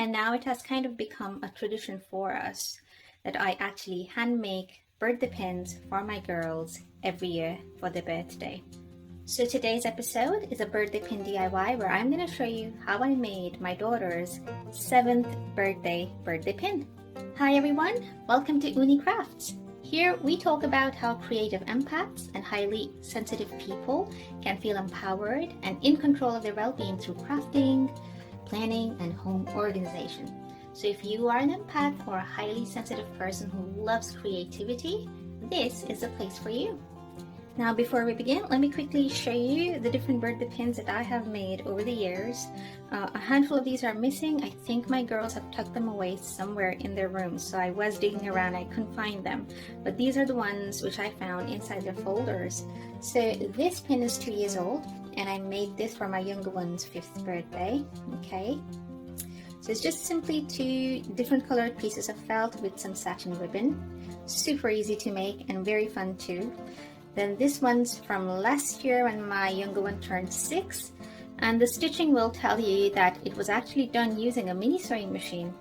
And now it has kind of become a tradition for us that I actually hand make birthday pins for my girls every year for their birthday. So today's episode is a birthday pin DIY where I'm going to show you how I made my daughter's 7th birthday pin. Hi everyone, welcome to Ooni Crafts. Here we talk about how creative empaths and highly sensitive people can feel empowered and in control of their well-being through crafting, planning, and home organization. So if you are an empath or a highly sensitive person who loves creativity, this is the place for you. Now before we begin, let me quickly show you the different birthday pins that I have made over the years. A handful of these are missing. I think my girls have tucked them away somewhere in their rooms, so I was digging around, I couldn't find them. But these are the ones which I found inside their folders. So this pin is 2 years old, and I made this for my younger one's 5th birthday. Okay, so it's just simply 2 different colored pieces of felt with some satin ribbon. Super easy to make and very fun too. Then this one's from last year when my younger one turned 6, and the stitching will tell you that it was actually done using a mini sewing machine,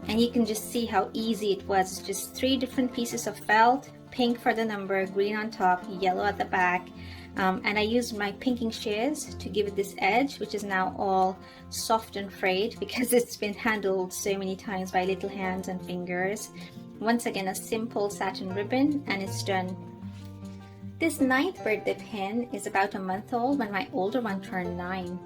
and you can just see how easy it was. It's just 3 different pieces of felt, pink for the number, green on top, yellow at the back, and I used my pinking shears to give it this edge, which is now all soft and frayed because it's been handled so many times by little hands and fingers. Once again, a simple satin ribbon, and it's done. This 9th birthday pin is about a month old when my older one turned 9.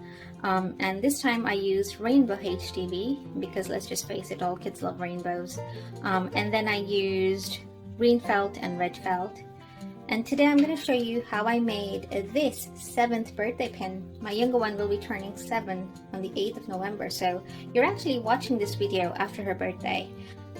And this time I used rainbow HTV because let's just face it, all kids love rainbows. And then I used green felt and red felt. And today I'm going to show you how I made this 7th birthday pin. My younger one will be turning 7 on the 8th of November, so you're actually watching this video after her birthday.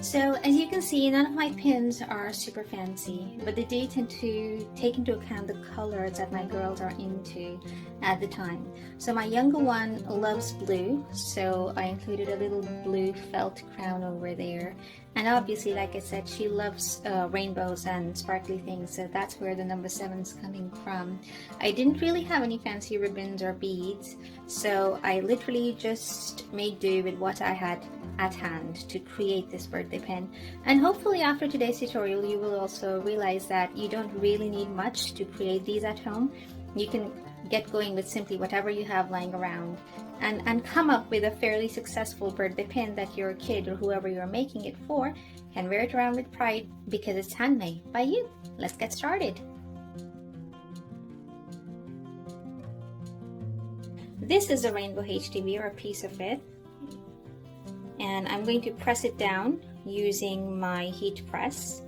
So as you can see, none of my pins are super fancy, but they do tend to take into account the colors that my girls are into at the time. So my younger one loves blue, so I included a little blue felt crown over there. And obviously, like I said, she loves rainbows and sparkly things, so that's where the number 7 is coming from. I didn't really have any fancy ribbons or beads, so I literally just made do with what I had at hand to create this birthday pin. And hopefully after today's tutorial you will also realize that you don't really need much to create these at home. You can get going with simply whatever you have lying around and come up with a fairly successful birthday pin that your kid or whoever you're making it for can wear it around with pride because it's handmade by you. Let's get started. This is a rainbow HTV, or a piece of it, and I'm going to press it down using my heat press.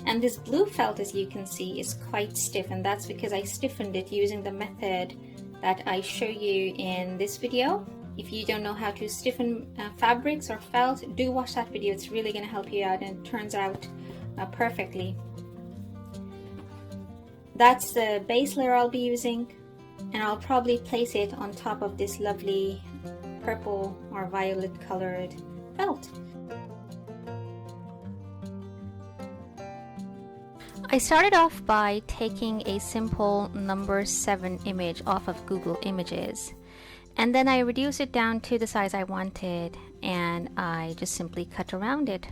And this blue felt, as you can see, is quite stiff, and that's because I stiffened it using the method that I show you in this video. If you don't know how to stiffen fabrics or felt, do watch that video. It's really going to help you out, and it turns out perfectly. That's the base layer I'll be using, and I'll probably place it on top of this lovely purple or violet colored felt. I started off by taking a simple number 7 image off of Google Images, and then I reduced it down to the size I wanted, and I just simply cut around it.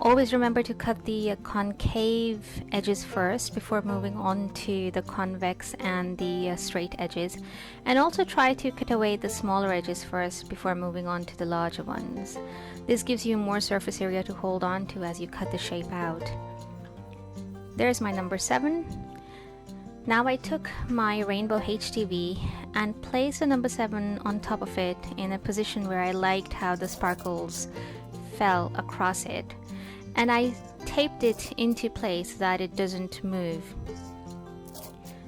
Always remember to cut the concave edges first before moving on to the convex and the straight edges, and also try to cut away the smaller edges first before moving on to the larger ones. This gives you more surface area to hold on to as you cut the shape out. There's my number 7. Now I took my rainbow HTV and placed the number 7 on top of it in a position where I liked how the sparkles fell across it, and I taped it into place so that it doesn't move.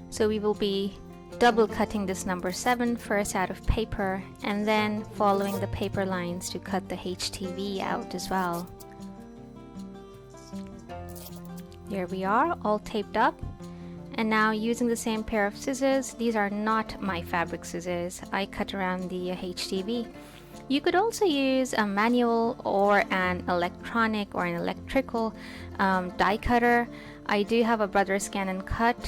So we will be double cutting this number 7 first out of paper, and then following the paper lines to cut the HTV out as well. There we are, all taped up. And now using the same pair of scissors, these are not my fabric scissors, I cut around the HTV. You could also use a manual or an electronic or an electrical die cutter. I do have a Brother Scan and Cut,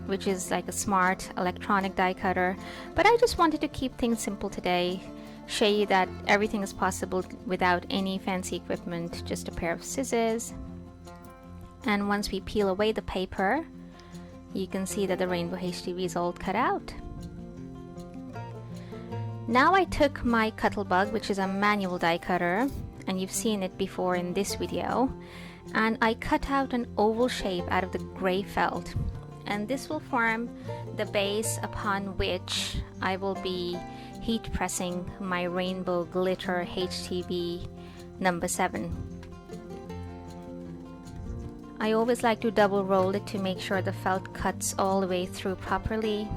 which is like a smart electronic die cutter, but I just wanted to keep things simple today, show you that everything is possible without any fancy equipment, just a pair of scissors. And once we peel away the paper, you can see that the rainbow HTV is all cut out. Now I took my Cuttlebug, which is a manual die cutter, and you've seen it before in this video, and I cut out an oval shape out of the gray felt, and this will form the base upon which I will be heat pressing my rainbow glitter HTV number 7. I always like to double roll it to make sure the felt cuts all the way through properly.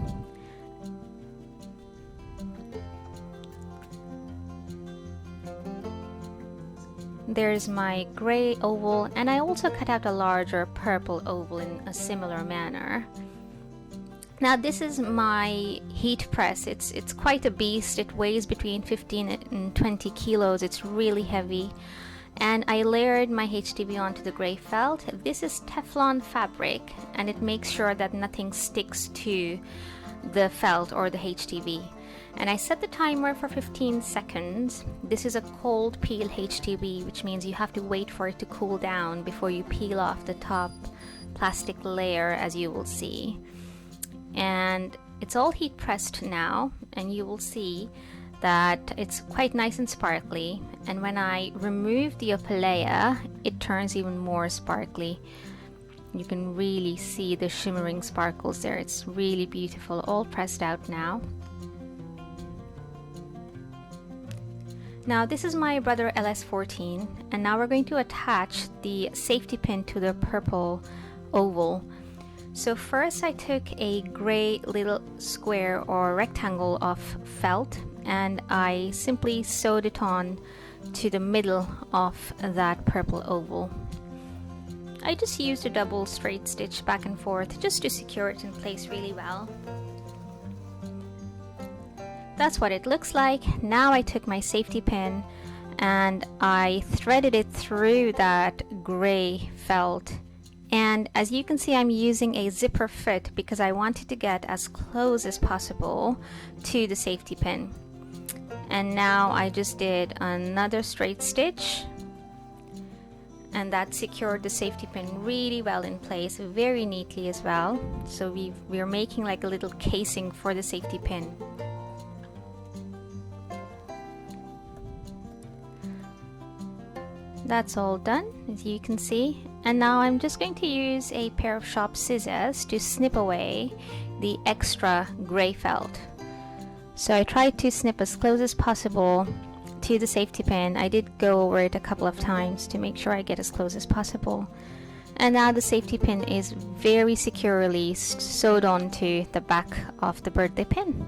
There's my gray oval, and I also cut out a larger purple oval in a similar manner. Now this is my heat press. It's quite a beast. It weighs between 15 and 20 kilos. It's really heavy. And I layered my HTV onto the gray felt. This is Teflon fabric, and it makes sure that nothing sticks to the felt or the HTV. And I set the timer for 15 seconds. This is a cold peel HTV, which means you have to wait for it to cool down before you peel off the top plastic layer, as you will see. And it's all heat pressed now, and you will see that it's quite nice and sparkly. And when I remove the peole, it turns even more sparkly. You can really see the shimmering sparkles there. It's really beautiful, all pressed out now. Now this is my Brother LS14, and now we're going to attach the safety pin to the purple oval. So first I took a gray little square or rectangle of felt, and I simply sewed it on to the middle of that purple oval. I just used a double straight stitch back and forth just to secure it in place really well. That's what it looks like. Now I took my safety pin and I threaded it through that gray felt, and as you can see, I'm using a zipper fit because I wanted to get as close as possible to the safety pin. And now I just did another straight stitch, and that secured the safety pin really well in place, very neatly as well. So we're making like a little casing for the safety pin. That's all done, as you can see, and now I'm just going to use a pair of sharp scissors to snip away the extra gray felt. So I tried to snip as close as possible to the safety pin. I did go over it a couple of times to make sure I get as close as possible. And now the safety pin is very securely sewed onto the back of the birthday pin.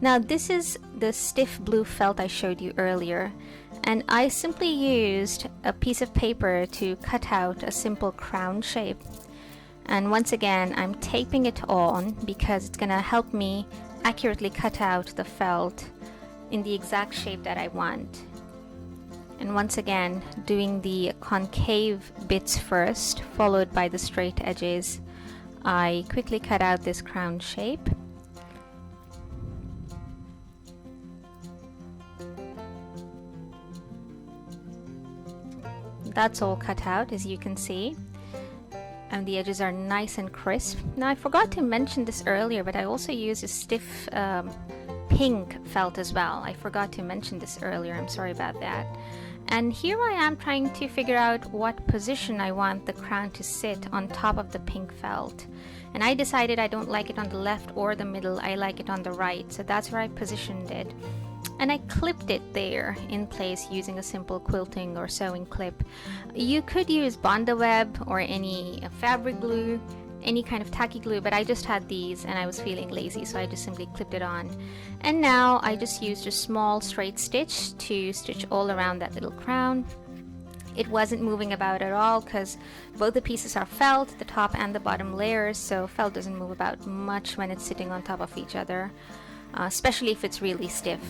Now this is the stiff blue felt I showed you earlier, and I simply used a piece of paper to cut out a simple crown shape. And once again, I'm taping it on because it's gonna help me accurately cut out the felt in the exact shape that I want. And once again, doing the concave bits first, followed by the straight edges, I quickly cut out this crown shape. That's all cut out, as you can see, and the edges are nice and crisp. Now I forgot to mention this earlier, but I also used a stiff pink felt as well. I forgot to mention this earlier, I'm sorry about that. And here I am trying to figure out what position I want the crown to sit on top of the pink felt. And I decided I don't like it on the left or the middle, I like it on the right, so that's where I positioned it. And I clipped it there in place using a simple quilting or sewing clip. You could use Bondo web or any fabric glue, any kind of tacky glue, but I just had these and I was feeling lazy, so I just simply clipped it on. And now I just used a small straight stitch to stitch all around that little crown. It wasn't moving about at all because both the pieces are felt, the top and the bottom layers, so felt doesn't move about much when it's sitting on top of each other, especially if it's really stiff.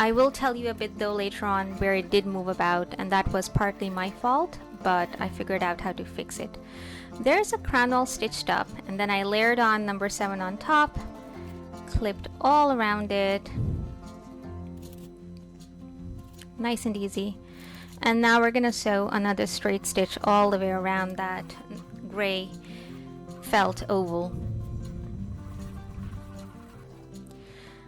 I will tell you a bit though later on where it did move about, and that was partly my fault, but I figured out how to fix it. There's a crown all stitched up, and then I layered on number 7 on top, clipped all around it, Nice and easy. And now we're gonna sew another straight stitch all the way around that gray felt oval.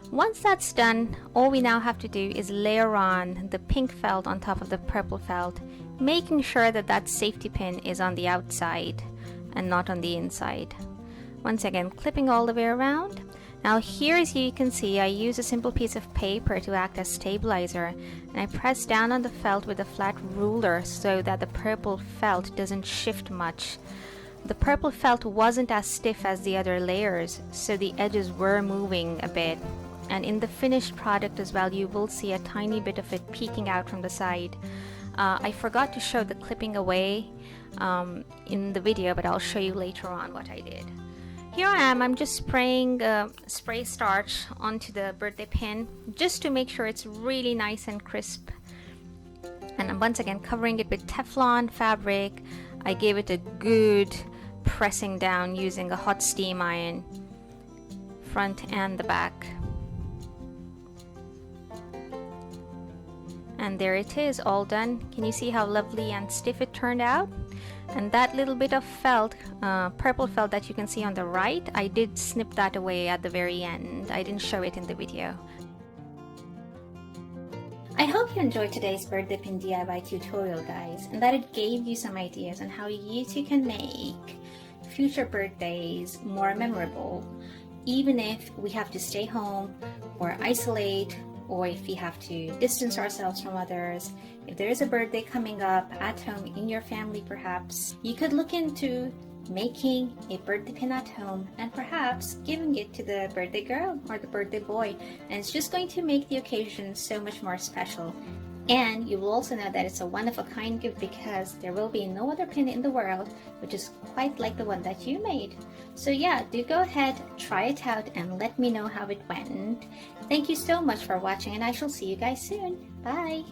Once that's done, all we now have to do is layer on the pink felt on top of the purple felt, making sure that that safety pin is on the outside and not on the inside. Once again, clipping all the way around. Now here, as you can see, I use a simple piece of paper to act as stabilizer, and I press down on the felt with a flat ruler so that the purple felt doesn't shift much. The purple felt wasn't as stiff as the other layers, so the edges were moving a bit. And in the finished product as well, you will see a tiny bit of it peeking out from the side. I forgot to show the clipping away in the video, but I'll show you later on what I did. Here I am, I'm just spraying spray starch onto the birthday pin just to make sure it's really nice and crisp. And I'm once again covering it with Teflon fabric. I gave it a good pressing down using a hot steam iron, front and the back. And there it is, all done. Can you see how lovely and stiff it turned out? And that little bit of felt, purple felt that you can see on the right, I did snip that away at the very end. I didn't show it in the video. I hope you enjoyed today's birthday pin DIY tutorial, guys, and that it gave you some ideas on how you too can make future birthdays more memorable, even if we have to stay home or isolate, or if we have to distance ourselves from others. If there is a birthday coming up at home in your family, perhaps you could look into making a birthday pin at home and perhaps giving it to the birthday girl or the birthday boy, and it's just going to make the occasion so much more special. And you will also know that it's a one-of-a-kind gift because there will be no other pin in the world which is quite like the one that you made. So yeah, do go ahead, try it out, and let me know how it went. Thank you so much for watching, and I shall see you guys soon. Bye!